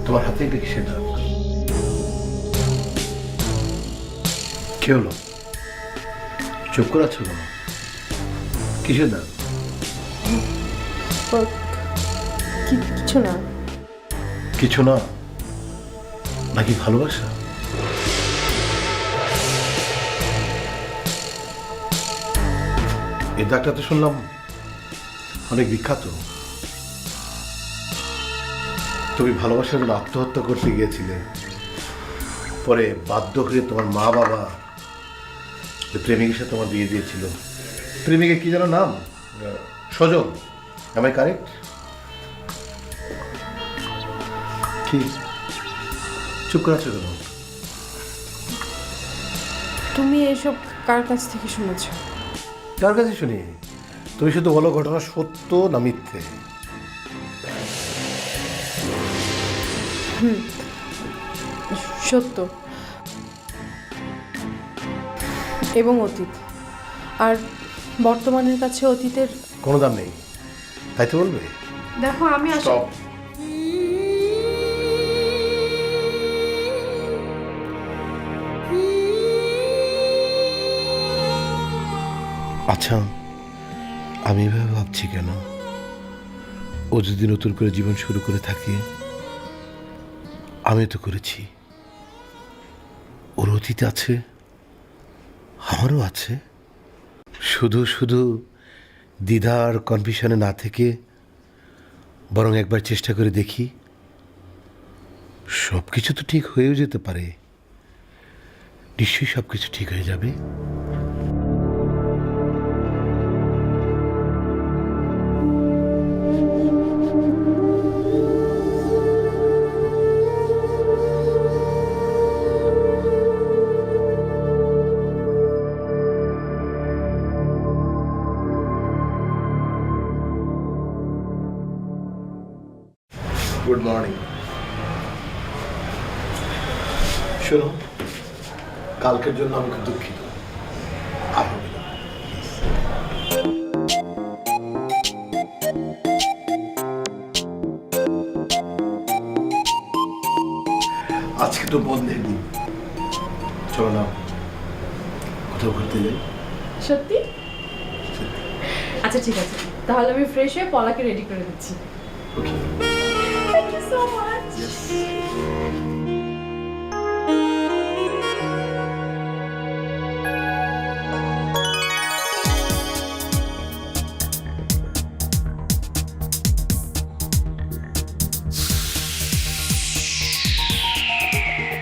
তোমার হাতে এটা কিসের দাগ? কি হলো? চুপ করে আছো কেন? কিসের দাগ? কিছু না। কিছু না নাকি ভালোবাসা? এই দাগটা তো শুনলাম অনেক বিখ্যাত। তুমি ভালোবাসার জন্য আত্মহত্যা করতে গিয়েছিলে, পরে বাধ্য হয়ে তোমার মা বাবা যে প্রেমিকের সাথে তোমার বিয়ে দিয়েছিল। প্রেমিকের কি যেন নাম? সজল। am I correct? কি চুপ করে আছো কেন? তুমি এসব কার কাছ থেকে শুনেছ? কার কাছে শুনি? তুমি শুধু বলো ঘটনা সত্য না মিথ্যে। সত্য এবং অতীত, আর বর্তমানের কাছে অতীতের কোনো দাম নেই, তাই তো বলবে? দেখো আমি Stop. আচ্ছা, আমি এভাবে ভাবছি কেন? ও যদি নতুন করে জীবন শুরু করে থাকে, আমি তো করেছি। ওর অতীত আছে, আমারও আছে। শুধু শুধু দ্বিধা আর কনফিউশনে না থেকে বরং একবার চেষ্টা করে দেখি। সব কিছু তো ঠিক হয়েও যেতে পারে। নিশ্চয়ই সব কিছু ঠিক হয়ে যাবে। Good morning. শোনো, কালকের জন্য আমি খুব দুঃখিত। আর হবে না। আজকে তো বন্ধের দিন, চলো না কোথাও ঘুরতে যাই। সত্যি? আচ্ছা ঠিক আছে, তাহলে আমি ফ্রেশ হয়ে পলাকে রেডি করে দিচ্ছি। ওকে।